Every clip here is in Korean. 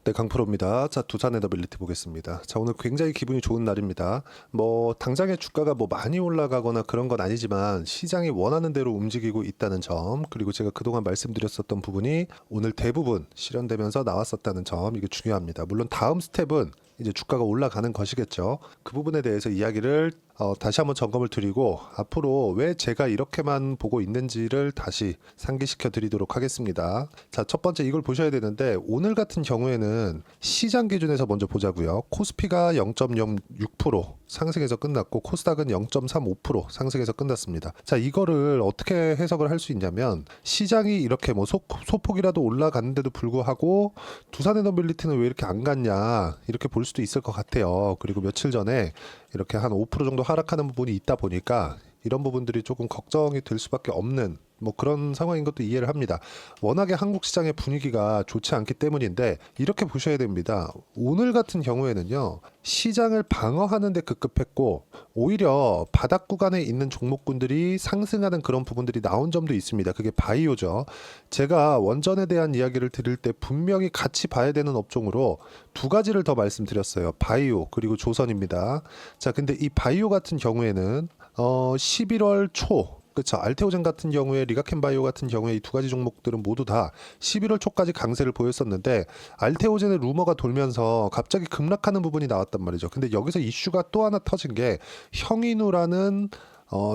네, 강프로입니다. 자, 두산 에너빌리티 보겠습니다. 자, 오늘 굉장히 기분이 좋은 날입니다. 당장의 주가가 많이 올라가거나 그런 건 아니지만 시장이 원하는 대로 움직이고 있다는 점, 그리고 제가 그동안 말씀드렸었던 부분이 오늘 대부분 실현되면서 나왔었다는 점, 이게 중요합니다. 물론 다음 스텝은 이제 주가가 올라가는 것이겠죠. 그 부분에 대해서 이야기를 다시 한번 점검을 드리고 앞으로 왜 제가 이렇게만 보고 있는지를 다시 상기시켜 드리도록 하겠습니다. 자, 첫 번째 이걸 보셔야 되는데 오늘 같은 경우에는 시장 기준에서 먼저 보자고요. 코스피가 0.06% 상승해서 끝났고 코스닥은 0.35% 상승해서 끝났습니다. 자, 이거를 어떻게 해석을 할 수 있냐면 시장이 이렇게 소폭이라도 올라갔는데도 불구하고 두산에너빌리티는 왜 이렇게 안 갔냐 이렇게 볼 수도 있을 것 같아요. 그리고 며칠 전에 이렇게 한 5% 정도 하락하는 부분이 있다 보니까 이런 부분들이 조금 걱정이 될 수밖에 없는 그런 상황인 것도 이해를 합니다. 워낙에 한국 시장의 분위기가 좋지 않기 때문인데 이렇게 보셔야 됩니다. 오늘 같은 경우에는요, 시장을 방어하는 데 급급했고 오히려 바닥 구간에 있는 종목군들이 상승하는 그런 부분들이 나온 점도 있습니다. 그게 바이오죠. 제가 원전에 대한 이야기를 드릴 때 분명히 같이 봐야 되는 업종으로 두 가지를 더 말씀드렸어요. 바이오 그리고 조선입니다. 자, 근데 이 바이오 같은 경우에는 11월 초, 그렇죠. 알테오젠 같은 경우에, 리가켄바이오 같은 경우에 이 두 가지 종목들은 모두 다 11월 초까지 강세를 보였었는데 알테오젠의 루머가 돌면서 갑자기 급락하는 부분이 나왔단 말이죠. 근데 여기서 이슈가 또 하나 터진 게 형인우라는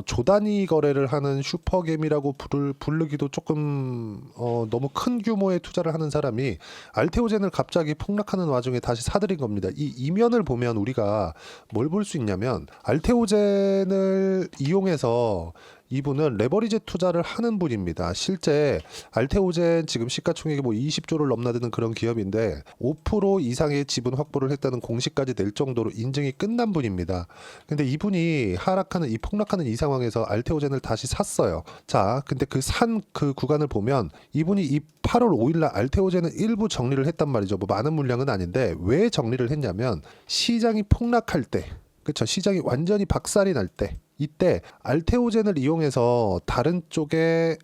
조단위 거래를 하는 슈퍼겜이라고 부르기도 조금 너무 큰 규모의 투자를 하는 사람이 알테오젠을 갑자기 폭락하는 와중에 다시 사들인 겁니다. 이 이면을 보면 우리가 뭘 볼 수 있냐면 알테오젠을 이용해서 이분은 레버리지 투자를 하는 분입니다. 실제 알테오젠 지금 시가총액이 20조를 넘나드는 그런 기업인데 5% 이상의 지분 확보를 했다는 공시까지 낼 정도로 인증이 끝난 분입니다. 근데 이분이 이 폭락하는 이 상황에서 알테오젠을 다시 샀어요. 자, 근데 그 구간을 보면 이분이 이 8월 5일날 알테오젠은 일부 정리를 했단 말이죠. 많은 물량은 아닌데 왜 정리를 했냐면 시장이 폭락할 때, 그렇죠. 시장이 완전히 박살이 날 때, 이때 알테오젠을 이용해서 다른 쪽에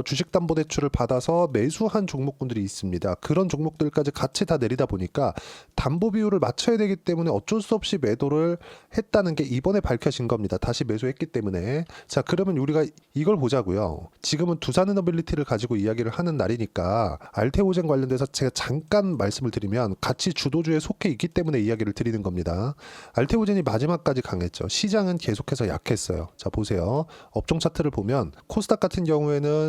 주식담보대출을 받아서 매수한 종목군들이 있습니다. 그런 종목들까지 같이 다 내리다 보니까 담보 비율을 맞춰야 되기 때문에 어쩔 수 없이 매도를 했다는 게 이번에 밝혀진 겁니다. 다시 매수했기 때문에. 자, 그러면 우리가 이걸 보자고요. 지금은 두산에너빌리티를 가지고 이야기를 하는 날이니까 알테오젠 관련돼서 제가 잠깐 말씀을 드리면 같이 주도주에 속해 있기 때문에 이야기를 드리는 겁니다. 알테오젠이 마지막까지 강했죠. 시장은 계속해서 약했어요. 자, 보세요. 업종 차트를 보면 코스닥 같은 경우에는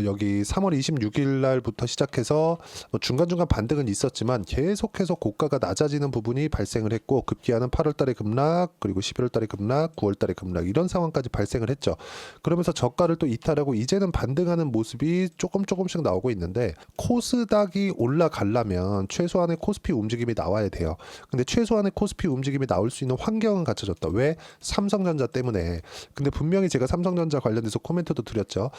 여기 3월 26일 날부터 시작해서 중간중간 반등은 있었지만 계속해서 고가가 낮아지는 부분이 발생을 했고 급기야는 8월 달에 급락, 그리고 11월 달에 급락, 9월 달에 급락, 이런 상황까지 발생을 했죠. 그러면서 저가를 또 이탈하고 이제는 반등하는 모습이 조금씩 나오고 있는데 코스닥이 올라가려면 최소한의 코스피 움직임이 나와야 돼요. 근데 최소한의 코스피 움직임이 나올 수 있는 환경은 갖춰졌다. 왜? 삼성전자 때문에. 근데 분명히 제가 삼성전자 관련돼서 코멘트도 드렸죠.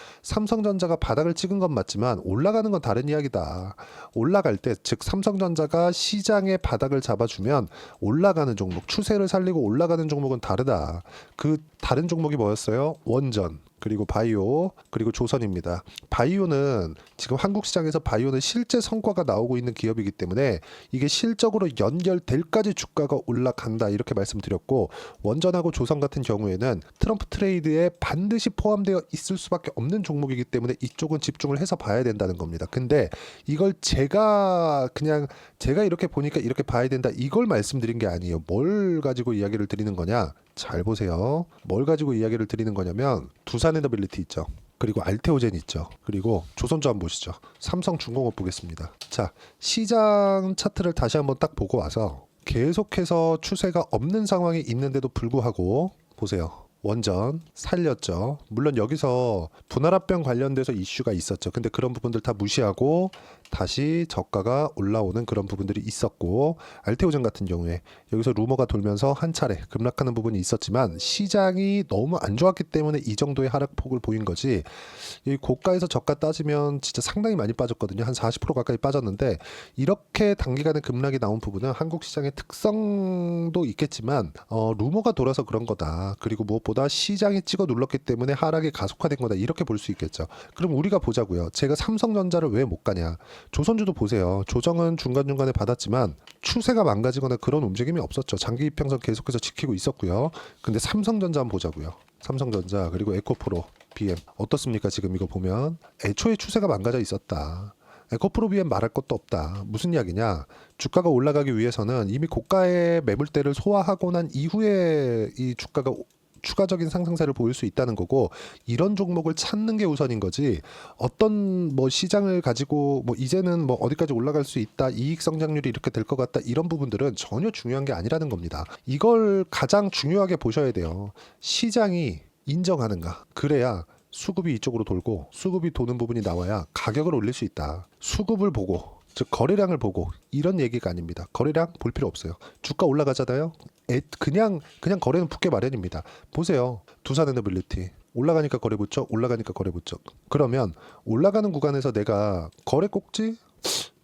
삼성전자가 바닥을 찍은 건 맞지만 올라가는 건 다른 이야기다. 올라갈 때, 즉 삼성전자가 시장의 바닥을 잡아주면 올라가는 종목, 추세를 살리고 올라가는 종목은 다르다. 그 다른 종목이 뭐였어요? 원전, 그리고 바이오, 그리고 조선입니다. 바이오는 지금 한국 시장에서 바이오는 실제 성과가 나오고 있는 기업이기 때문에 이게 실적으로 연결될까지 주가가 올라간다, 이렇게 말씀드렸고, 원전하고 조선 같은 경우에는 트럼프 트레이드에 반드시 포함되어 있을 수밖에 없는 종목이기 때문에 이쪽은 집중을 해서 봐야 된다는 겁니다. 근데 이걸 제가 이렇게 보니까 이렇게 봐야 된다, 이걸 말씀드린 게 아니에요. 뭘 가지고 이야기를 드리는 거냐? 잘 보세요. 뭘 가지고 이야기를 드리는 거냐면 두산에너빌리티 있죠. 그리고 알테오젠 있죠. 그리고 조선주 한번 보시죠. 삼성중공업 보겠습니다. 자, 시장 차트를 다시 한번 딱 보고 와서 계속해서 추세가 없는 상황이 있는데도 불구하고 보세요. 원전 살렸죠. 물론 여기서 분할합병 관련돼서 이슈가 있었죠. 근데 그런 부분들 다 무시하고 다시 저가가 올라오는 그런 부분들이 있었고, 알테오젠 같은 경우에 여기서 루머가 돌면서 한 차례 급락하는 부분이 있었지만 시장이 너무 안 좋았기 때문에 이 정도의 하락폭을 보인 거지, 이 고가에서 저가 따지면 진짜 상당히 많이 빠졌거든요. 한 40% 가까이 빠졌는데 이렇게 단기간에 급락이 나온 부분은 한국 시장의 특성도 있겠지만 루머가 돌아서 그런 거다. 그리고 무엇보다 시장이 찍어 눌렀기 때문에 하락이 가속화된 거다, 이렇게 볼 수 있겠죠. 그럼 우리가 보자고요. 제가 삼성전자를 왜 못 가냐? 조선주도 보세요. 조정은 중간중간에 받았지만 추세가 망가지거나 그런 움직임이 없었죠. 장기 이평선 계속해서 지키고 있었고요. 근데 삼성전자 한번 보자고요. 삼성전자 그리고 에코프로 BM 어떻습니까? 지금 이거 보면 애초에 추세가 망가져 있었다. 에코프로 BM 말할 것도 없다. 무슨 이야기냐? 주가가 올라가기 위해서는 이미 고가의 매물대를 소화하고 난 이후에 이 주가가 추가적인 상승세를 보일 수 있다는 거고, 이런 종목을 찾는 게 우선인 거지, 어떤 뭐 시장을 가지고 뭐 이제는 뭐 어디까지 올라갈 수 있다, 이익 성장률이 이렇게 될 것 같다, 이런 부분들은 전혀 중요한 게 아니라는 겁니다. 이걸 가장 중요하게 보셔야 돼요. 시장이 인정하는가. 그래야 수급이 이쪽으로 돌고, 수급이 도는 부분이 나와야 가격을 올릴 수 있다. 수급을 보고, 즉 거래량을 보고, 이런 얘기가 아닙니다. 거래량 볼 필요 없어요. 주가 올라가잖아요. 그냥 거래는 붙게 마련입니다. 보세요. 두산에너빌리티 올라가니까 거래 붙죠. 올라가니까 거래 붙죠. 그러면 올라가는 구간에서 내가 거래 꼭지?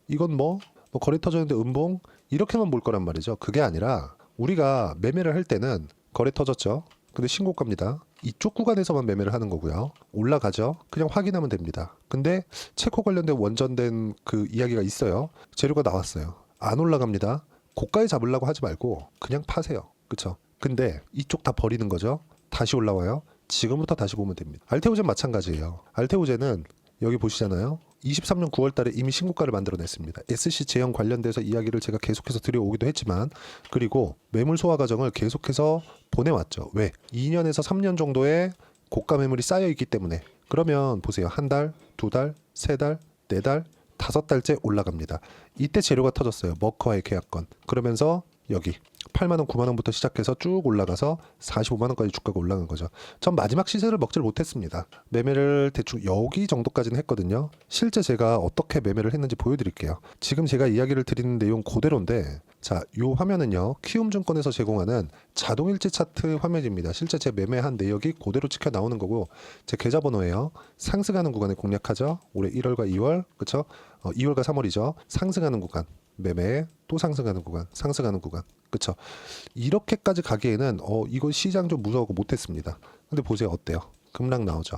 이건 뭐 거래 터졌는데 음봉? 이렇게만 볼 거란 말이죠. 그게 아니라 우리가 매매를 할 때는 거래 터졌죠. 근데 신고가입니다. 이쪽 구간에서만 매매를 하는 거고요. 올라가죠. 그냥 확인하면 됩니다. 근데 체코 관련된 원전된 그 이야기가 있어요. 재료가 나왔어요. 안 올라갑니다. 고가에 잡으려고 하지 말고 그냥 파세요. 그쵸? 근데 이쪽 다 버리는 거죠. 다시 올라와요. 지금부터 다시 보면 됩니다. 알테오젠 마찬가지예요. 알테오젠은 여기 보시잖아요. 23년 9월 달에 이미 신고가를 만들어냈습니다. SC 제형 관련돼서 이야기를 제가 계속해서 드려오기도 했지만, 그리고 매물 소화 과정을 계속해서 보내왔죠. 왜? 2년에서 3년 정도의 고가 매물이 쌓여 있기 때문에. 그러면 보세요. 한 달, 두 달, 세 달, 네 달, 5달째 올라갑니다. 이때 재료가 터졌어요. 머커와의 계약건. 그러면서 여기 8만원, 9만원부터 시작해서 쭉 올라가서 45만원까지 주가가 올라간 거죠. 전 마지막 시세를 먹질 못했습니다. 매매를 대충 여기 정도까지는 했거든요. 실제 제가 어떻게 매매를 했는지 보여드릴게요. 지금 제가 이야기를 드리는 내용 그대로인데, 자, 요 화면은요, 키움증권에서 제공하는 자동일지 차트 화면입니다. 실제 제 매매한 내역이 그대로 찍혀 나오는 거고, 제 계좌번호예요. 상승하는 구간에 공략하죠. 올해 1월과 2월, 그쵸? 2월과 3월이죠. 상승하는 구간. 매매, 또 상승하는 구간, 상승하는 구간. 그쵸? 이렇게까지 가기에는 이거 시장 좀 무서워서 못했습니다. 근데 보세요. 어때요? 급락 나오죠.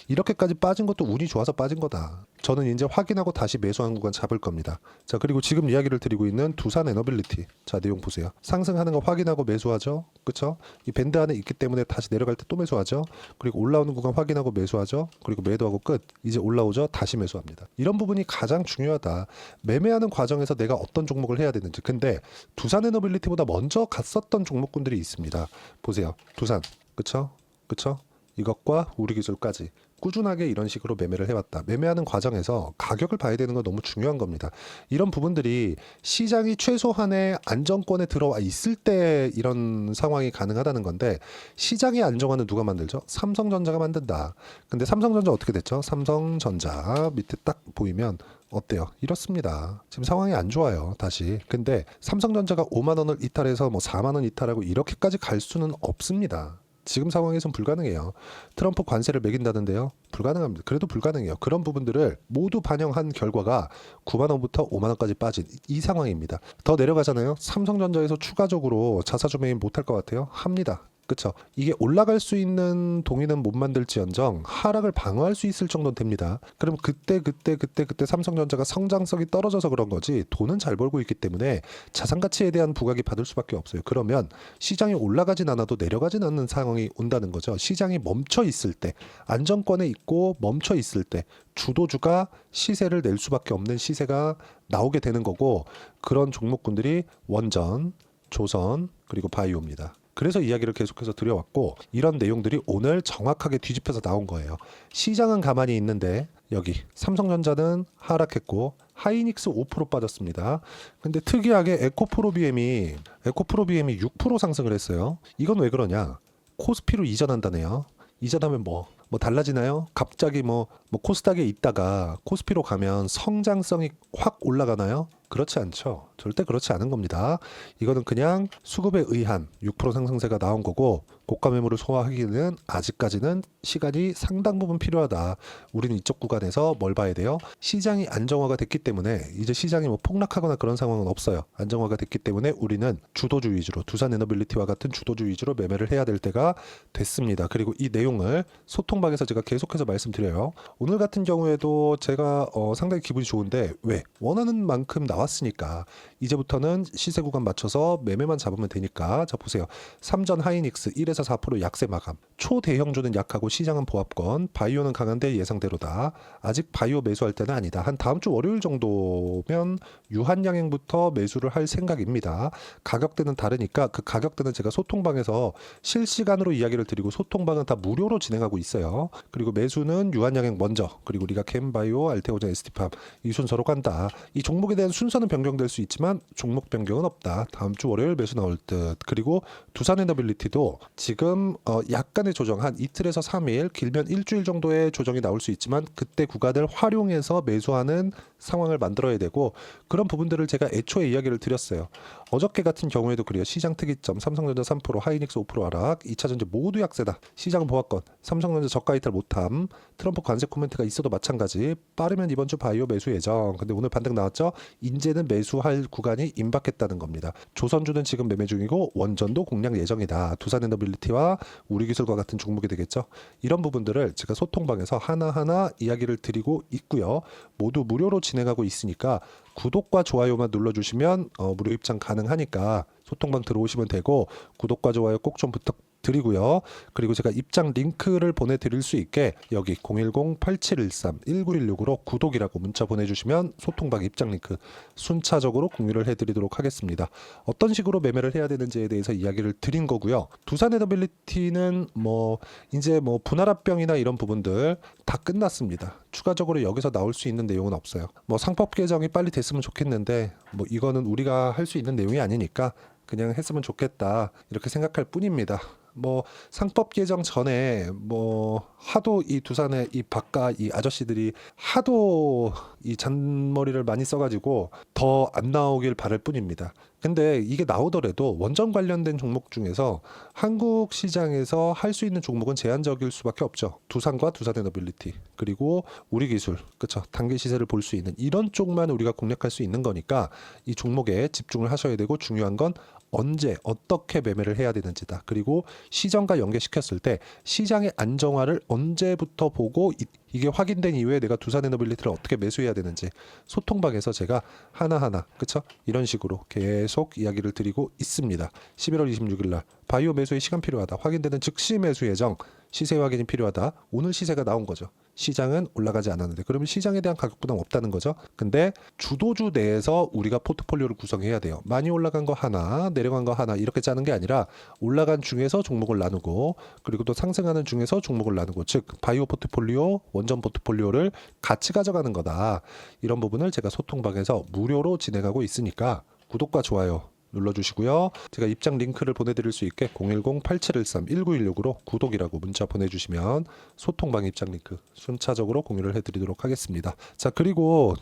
이렇게까지 빠진 것도 운이 좋아서 빠진 거다. 저는 이제 확인하고 다시 매수한 구간 잡을 겁니다. 자, 그리고 지금 이야기를 드리고 있는 두산에너빌리티. 자, 내용 보세요. 상승하는 거 확인하고 매수하죠. 그쵸? 이 밴드 안에 있기 때문에 다시 내려갈 때 또 매수하죠. 그리고 올라오는 구간 확인하고 매수하죠. 그리고 매도하고 끝. 이제 올라오죠. 다시 매수합니다. 이런 부분이 가장 중요하다. 매매하는 과정에서 내가 어떤 종목을 해야 되는지. 근데 두산에너빌리티보다 먼저 갔었던 종목군들이 있습니다. 보세요. 두산. 그쵸? 그쵸? 이것과 우리기술까지 꾸준하게 이런 식으로 매매를 해왔다. 매매하는 과정에서 가격을 봐야 되는 건 너무 중요한 겁니다. 이런 부분들이 시장이 최소한의 안정권에 들어와 있을 때 이런 상황이 가능하다는 건데, 시장의 안정화는 누가 만들죠? 삼성전자가 만든다. 근데 삼성전자 어떻게 됐죠? 삼성전자 밑에 딱 보이면 어때요? 이렇습니다. 지금 상황이 안 좋아요. 다시. 근데 삼성전자가 5만 원을 이탈해서 뭐 4만 원 이탈하고 이렇게까지 갈 수는 없습니다. 지금 상황에선 불가능해요. 트럼프 관세를 매긴다는데요. 불가능합니다. 그래도 불가능해요. 그런 부분들을 모두 반영한 결과가 9만 원부터 5만 원까지 빠진 이 상황입니다. 더 내려가잖아요. 삼성전자에서 추가적으로 자사주 매입 못할 것 같아요. 합니다. 그쵸? 이게 올라갈 수 있는 동의는 못 만들지언정 하락을 방어할 수 있을 정도는 됩니다. 그럼 그때 삼성전자가 성장성이 떨어져서 그런 거지, 돈은 잘 벌고 있기 때문에 자산 가치에 대한 부각이 받을 수밖에 없어요. 그러면 시장이 올라가진 않아도 내려가진 않는 상황이 온다는 거죠. 시장이 멈춰 있을 때, 안정권에 있고 멈춰 있을 때 주도주가 시세를 낼 수밖에 없는 시세가 나오게 되는 거고, 그런 종목군들이 원전, 조선, 그리고 바이오입니다. 그래서 이야기를 계속해서 드려왔고, 이런 내용들이 오늘 정확하게 뒤집혀서 나온 거예요. 시장은 가만히 있는데 여기 삼성전자는 하락했고 하이닉스 5% 빠졌습니다. 근데 특이하게 에코프로비엠이 6% 상승을 했어요. 이건 왜 그러냐? 코스피로 이전한다네요. 이전하면 뭐 달라지나요? 갑자기 뭐 코스닥에 있다가 코스피로 가면 성장성이 확 올라가나요? 그렇지 않죠. 절대 그렇지 않은 겁니다. 이거는 그냥 수급에 의한 6% 상승세가 나온 거고 고가 매물을 소화하기는 아직까지는 시간이 상당 부분 필요하다. 우리는 이쪽 구간에서 뭘 봐야 돼요? 시장이 안정화가 됐기 때문에 이제 시장이 뭐 폭락하거나 그런 상황은 없어요. 안정화가 됐기 때문에 우리는 주도주 위주로 두산 에너빌리티와 같은 주도주 위주로 매매를 해야 될 때가 됐습니다. 그리고 이 내용을 소통방에서 제가 계속해서 말씀드려요. 오늘 같은 경우에도 제가 상당히 기분이 좋은데 왜? 원하는 만큼 나왔으니까 이제부터는 시세 구간 맞춰서 매매만 잡으면 되니까. 자 보세요. 삼전 하이닉스 1에서 4% 약세 마감. 초대형주는 약하고 시장은 보합권. 바이오는 강한데 예상대로다. 아직 바이오 매수할 때는 아니다. 한 다음 주 월요일 정도면 유한양행부터 매수를 할 생각입니다. 가격대는 다르니까 그 가격대는 제가 소통방에서 실시간으로 이야기를 드리고 소통방은 다 무료로 진행하고 있어요. 그리고 매수는 유한양행 먼저, 그리고 우리가 캠바이오, 알테오젠, ST팜 이 순서로 간다. 이 종목에 대한 순서는 변경될 수 있지만 종목 변경은 없다. 다음 주 월요일 매수 나올 듯. 그리고 두산에너빌리티도 지금 약간의 조정, 한 이틀에서 3일, 길면 일주일 정도의 조정이 나올 수 있지만 그때 구간을 활용해서 매수하는 상황을 만들어야 되고, 그런 부분들을 제가 애초에 이야기를 드렸어요. 어저께 같은 경우에도 그래요. 시장 특이점 삼성전자 3%, 하이닉스 5% 하락, 2차전지 모두 약세다. 시장 보합권, 삼성전자 저가 이탈 못함, 트럼프 관세 코멘트가 있어도 마찬가지. 빠르면 이번 주 바이오 매수 예정. 근데 오늘 반등 나왔죠. 이제는 매수할 구간이 임박했다는 겁니다. 조선주는 지금 매매 중이고 원전도 공략 예정이다. 두산에너빌리티와 우리기술과 같은 종목이 되겠죠. 이런 부분들을 제가 소통방에서 하나하나 이야기를 드리고 있고요. 모두 무료로 진행하고 있으니까 구독과 좋아요만 눌러주시면 무료 입장 가능하니까 소통방 들어오시면 되고, 구독과 좋아요 꼭 좀 부탁드리고요. 그리고 제가 입장 링크를 보내드릴 수 있게 여기 010-8713-1916으로 구독이라고 문자 보내주시면 소통방 입장 링크 순차적으로 공유를 해드리도록 하겠습니다. 어떤 식으로 매매를 해야 되는지에 대해서 이야기를 드린 거고요. 두산에너빌리티는 이제 분할합병이나 이런 부분들 다 끝났습니다. 추가적으로 여기서 나올 수 있는 내용은 없어요. 상법 개정이 빨리 됐으면 좋겠는데 이거는 우리가 할 수 있는 내용이 아니니까 그냥 했으면 좋겠다 이렇게 생각할 뿐입니다. 상법 개정 전에 하도 이 두산의 이 바깥 이 아저씨들이 하도 이 잔머리를 많이 써가지고 더 안 나오길 바랄 뿐입니다. 근데 이게 나오더라도 원전 관련된 종목 중에서 한국 시장에서 할 수 있는 종목은 제한적일 수밖에 없죠. 두산과 두산에너빌리티, 그리고 우리기술, 그렇죠. 단기 시세를 볼 수 있는 이런 쪽만 우리가 공략할 수 있는 거니까 이 종목에 집중을 하셔야 되고, 중요한 건 언제 어떻게 매매를 해야 되는지다. 그리고 시장과 연계시켰을 때 시장의 안정화를 언제부터 보고 이게 확인된 이후에 내가 두산에너빌리티를 어떻게 매수해야 되는지 소통방에서 제가 하나하나 그쵸? 이런 식으로 계속 이야기를 드리고 있습니다. 11월 26일 날 바이오 매수에 시간 필요하다. 확인되는 즉시 매수 예정. 시세 확인이 필요하다. 오늘 시세가 나온 거죠. 시장은 올라가지 않았는데 그러면 시장에 대한 가격 부담 없다는 거죠. 근데 주도주 내에서 우리가 포트폴리오를 구성해야 돼요. 많이 올라간 거 하나, 내려간 거 하나 이렇게 짜는 게 아니라 올라간 중에서 종목을 나누고, 그리고 또 상승하는 중에서 종목을 나누고, 즉 바이오 포트폴리오, 원전 포트폴리오를 같이 가져가는 거다. 이런 부분을 제가 소통방에서 무료로 진행하고 있으니까 구독과 좋아요 눌러주시고요. 제가 입장 링크를 보내드릴 수 있게 010-8713-1916으로 구독이라고 문자 보내주시면 소통방 입장 링크 순차적으로 공유를 해드리도록 하겠습니다. 자, 그리고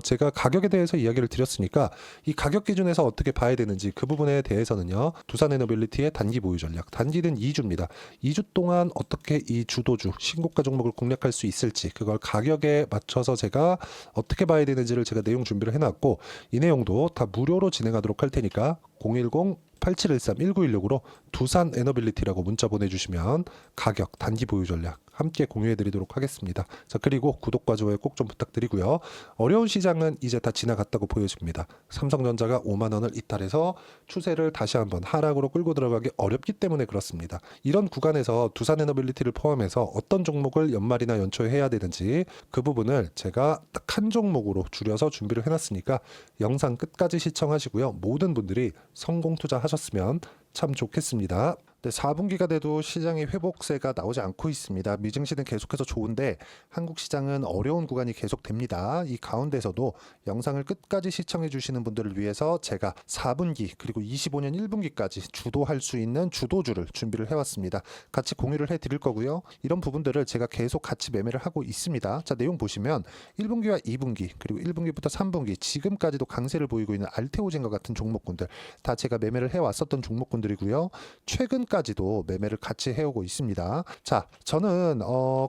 제가 가격에 대해서 이야기를 드렸으니까 이 가격 기준에서 어떻게 봐야 되는지 그 부분에 대해서는요. 두산에너빌리티의 단기 보유 전략, 단기는 2주입니다. 2주 동안 어떻게 이 주도주 신고가 종목을 공략할 수 있을지, 그걸 가격에 맞춰서 제가 어떻게 봐야 되는지를 제가 내용 준비를 해놨고, 이 내용도 다 무료로 진행하도록 할 테니까 010-8713-1916으로 두산에너빌리티라고 문자 보내주시면 가격, 단기 보유 전략 함께 공유해드리도록 하겠습니다. 자, 그리고 구독과 좋아요 꼭 좀 부탁드리고요. 어려운 시장은 이제 다 지나갔다고 보여집니다. 삼성전자가 5만 원을 이탈해서 추세를 다시 한번 하락으로 끌고 들어가기 어렵기 때문에 그렇습니다. 이런 구간에서 두산에너빌리티를 포함해서 어떤 종목을 연말이나 연초에 해야 되는지 그 부분을 제가 딱 한 종목으로 줄여서 준비를 해놨으니까 영상 끝까지 시청하시고요. 모든 분들이 성공 투자하셨으면 참 좋겠습니다. 네, 4분기가 돼도 시장의 회복세가 나오지 않고 있습니다. 미증시는 계속해서 좋은데 한국 시장은 어려운 구간이 계속됩니다. 이 가운데서도 영상을 끝까지 시청해 주시는 분들을 위해서 제가 4분기 그리고 25년 1분기까지 주도할 수 있는 주도주를 준비를 해왔습니다. 같이 공유를 해드릴 거고요. 이런 부분들을 제가 계속 같이 매매를 하고 있습니다. 자, 내용 보시면 1분기와 2분기 그리고 1분기부터 3분기 지금까지도 강세를 보이고 있는 알테오젠과 같은 종목군들 다 제가 매매를 해왔었던 종목군들이고요. 최근까지도 매매를 같이 해오고 있습니다. 자, 저는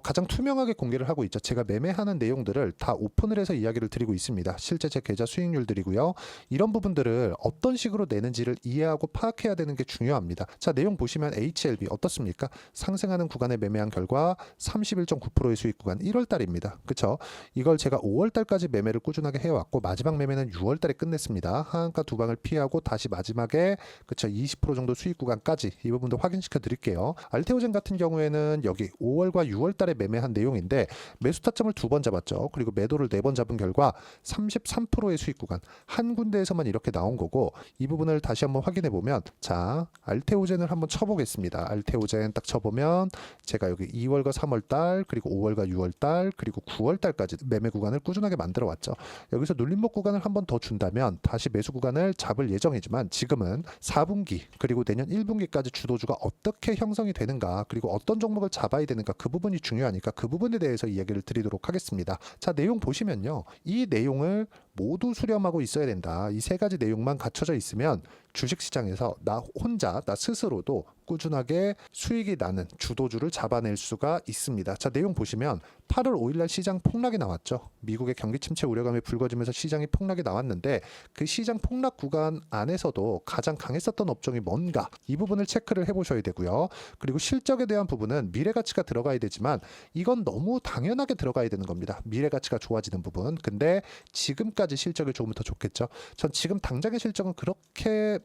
가장 투명하게 공개를 하고 있죠. 제가 매매하는 내용들을 다 오픈을 해서 이야기를 드리고 있습니다. 실제 제 계좌 수익률들이고요. 이런 부분들을 어떤 식으로 내는지를 이해하고 파악해야 되는 게 중요합니다. 자, 내용 보시면 HLB 어떻습니까? 상승하는 구간에 매매한 결과 31.9%의 수익 구간 1월 달입니다. 그렇죠? 이걸 제가 5월 달까지 매매를 꾸준하게 해왔고 마지막 매매는 6월 달에 끝냈습니다. 하한가 두 방을 피하고 다시 마지막에 그렇죠? 20% 정도 수익 구간까지 이 부분도 확인시켜 드릴게요. 알테오젠 같은 경우에는 여기 5월과 6월 달에 매매한 내용인데 매수 타점을 2번 잡았죠. 그리고 매도를 4번 잡은 결과 33%의 수익 구간 한 군데에서만 이렇게 나온 거고 이 부분을 다시 한번 확인해 보면 자, 알테오젠을 한번 쳐보겠습니다. 알테오젠 딱 쳐보면 제가 여기 2월과 3월 달 그리고 5월과 6월 달 그리고 9월 달까지 매매 구간을 꾸준하게 만들어 왔죠. 여기서 눌림목 구간을 한번 더 준다면 다시 매수 구간을 잡을 예정이지만 지금은 4분기 그리고 내년 1분기까지 주도주가 어떻게 형성이 되는가 그리고 어떤 종목을 잡아야 되는가 그 부분이 중요하니까 그 부분에 대해서 이야기를 드리도록 하겠습니다. 자, 내용 보시면요. 이 내용을 모두 수렴하고 있어야 된다. 이 세 가지 내용만 갖춰져 있으면 주식시장에서 나 혼자 나 스스로도 꾸준하게 수익이 나는 주도주를 잡아낼 수가 있습니다. 자, 내용 보시면 8월 5일날 시장 폭락이 나왔죠. 미국의 경기 침체 우려감이 불거지면서 시장이 폭락이 나왔는데 그 시장 폭락 구간 안에서도 가장 강했었던 업종이 뭔가 이 부분을 체크를 해보셔야 되고요. 그리고 실적에 대한 부분은 미래가치가 들어가야 되지만 이건 너무 당연하게 들어가야 되는 겁니다. 미래가치가 좋아지는 부분. 근데 지금까지 실적이 좋으면 더 좋겠죠. 전 지금 당장의 실적은 그렇게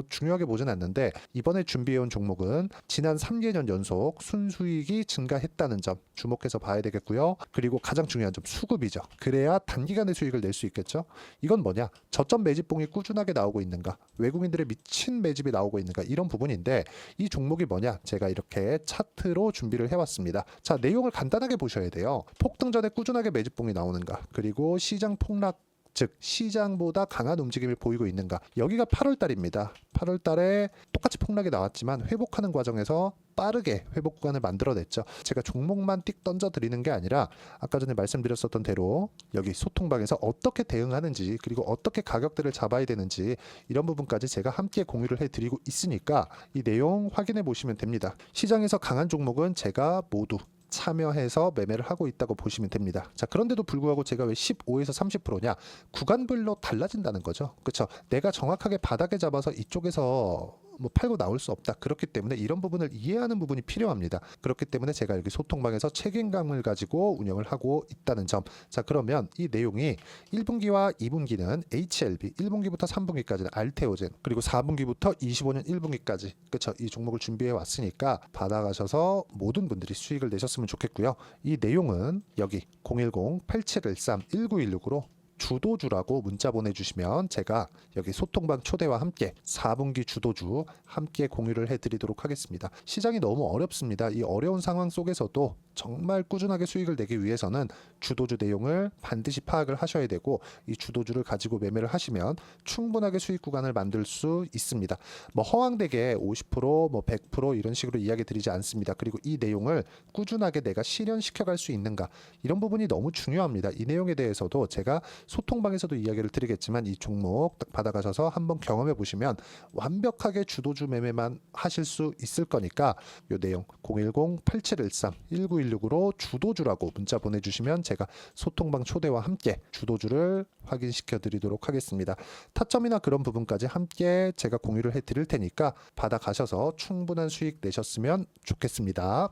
중요하게 보진 않는데 이번에 준비해온 종목은 지난 3개년 연속 순수익이 증가했다는 점 주목해서 봐야 되겠고요. 그리고 가장 중요한 점 수급이죠. 그래야 단기간에 수익을 낼 수 있겠죠. 이건 뭐냐? 저점 매집봉이 꾸준하게 나오고 있는가? 외국인들의 미친 매집이 나오고 있는가? 이런 부분인데 이 종목이 뭐냐? 제가 이렇게 차트로 준비를 해왔습니다. 자, 내용을 간단하게 보셔야 돼요. 폭등 전에 꾸준하게 매집봉이 나오는가? 그리고 시장 폭락 즉 시장보다 강한 움직임을 보이고 있는가. 여기가 8월 달입니다. 8월 달에 똑같이 폭락이 나왔지만 회복하는 과정에서 빠르게 회복 구간을 만들어냈죠. 제가 종목만 띡 던져 드리는 게 아니라 아까 전에 말씀드렸었던 대로 여기 소통방에서 어떻게 대응하는지 그리고 어떻게 가격대를 잡아야 되는지 이런 부분까지 제가 함께 공유를 해드리고 있으니까 이 내용 확인해 보시면 됩니다. 시장에서 강한 종목은 제가 모두 참여해서 매매를 하고 있다고 보시면 됩니다. 자, 그런데도 불구하고 제가 왜 15에서 30%냐? 구간별로 달라진다는 거죠. 그렇죠? 내가 정확하게 바닥에 잡아서 이쪽에서 팔고 나올 수 없다. 그렇기 때문에 이런 부분을 이해하는 부분이 필요합니다. 그렇기 때문에 제가 여기 소통방에서 책임감을 가지고 운영을 하고 있다는 점. 자, 그러면 이 내용이 1분기와 2분기는 HLB, 1분기부터 3분기까지는 알테오젠, 그리고 4분기부터 25년 1분기까지 그렇죠? 이 종목을 준비해 왔으니까 받아가셔서 모든 분들이 수익을 내셨으면 좋겠고요. 이 내용은 여기 010-8713-1916으로 주도주라고 문자 보내주시면 제가 여기 소통방 초대와 함께 4분기 주도주 함께 공유를 해드리도록 하겠습니다. 시장이 너무 어렵습니다. 이 어려운 상황 속에서도 정말 꾸준하게 수익을 내기 위해서는 주도주 내용을 반드시 파악을 하셔야 되고 이 주도주를 가지고 매매를 하시면 충분하게 수익 구간을 만들 수 있습니다. 허황되게 50%, 100% 이런 식으로 이야기 드리지 않습니다. 그리고 이 내용을 꾸준하게 내가 실현시켜 갈 수 있는가 이런 부분이 너무 중요합니다. 이 내용에 대해서도 제가 소통방에서도 이야기를 드리겠지만 이 종목 딱 받아가셔서 한번 경험해 보시면 완벽하게 주도주 매매만 하실 수 있을 거니까 이 내용 010-8713-1916으로 주도주라고 문자 보내주시면 제가 소통방 초대와 함께 주도주를 확인시켜 드리도록 하겠습니다. 타점이나 그런 부분까지 함께 제가 공유를 해 드릴 테니까 받아가셔서 충분한 수익 내셨으면 좋겠습니다.